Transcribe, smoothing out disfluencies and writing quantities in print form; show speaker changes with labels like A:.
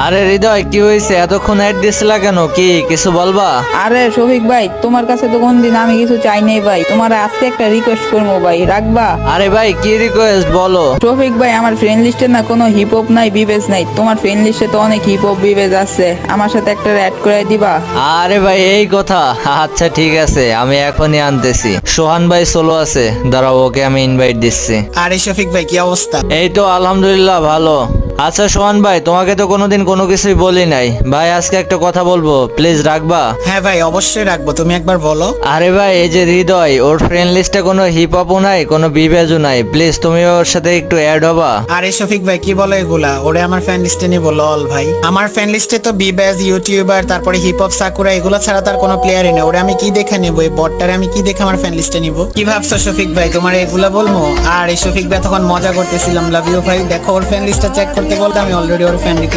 A: আরে হৃদয়, কি হয়েছে? এতক্ষণ অ্যাড দিছিলা কেন? কি কিছু বলবা?
B: আরে শফিক ভাই, তোমার কাছে তো কোনদিন আমি কিছু চাই নাই ভাই। তোমার আজকে একটা রিকোয়েস্ট করবো ভাই, রাখবা?
A: আরে ভাই, কি রিকোয়েস্ট বলো?
B: শফিক ভাই, আমার ফ্রেন্ড লিস্টে না কোনো হিপ হপ নাই, বিবেজ নাই। তোমার ফ্রেন্ড লিস্টে তো অনেক হিপ হপ বিবেজ আছে, আমার সাথে একটা অ্যাড করে দিবা?
A: আরে ভাই, এই কথা। আচ্ছা ঠিক আছে, আমি এখনই আনতেছি। সোহান ভাই সোলো আছে, দাঁড়াও, ওকে আমি ইনভাইট দিচ্ছি।
C: আরে শফিক ভাই, কি অবস্থা?
A: এই তো আলহামদুলিল্লাহ ভালো। আচ্ছা সোহান ভাই, তোমাকে তো কোনোদিন কোনো কিছুই বলি নাই ভাই, আজকে একটা কথা বলবো, প্লিজ রাখবা?
C: হ্যাঁ ভাই, অবশ্যই রাখবো, তুমি একবার বলো।
A: আরে ভাই, এই যে হৃদয়, ওর ফ্রেন্ড লিস্টে কোনো হিপ হপও নাই, কোনো বিবেজও নাই, প্লিজ তুমি ওর সাথে একটু অ্যাড হবা?
C: আরে শফিক ভাই, কি বলো এগুলা? ওরে আমার ফ্যান লিস্টে নিবো? লল ভাই, আমার ফ্যান লিস্টে তো বিবেজ, ইউটিউবার, তারপরে হিপ হপ, সাকুরা, এগুলো ছাড়া তার কোনো প্লেয়ারই নেই। ওরে আমি কি দেখে নেবো? এই বটটারে আমি কি দেখে আমার ফ্যান লিস্টে নিবো? কি ভাবছো শফিক ভাই, তোমার এগুলা বলবো? আর এই শফিক ভাই তখন মজা করতেছিলাম, লাভ ইউ ভাই। দেখো, ওর ফ্যান লিস্টটা চেক করতে বলতে আমি অলরেডি ওর ফ্যান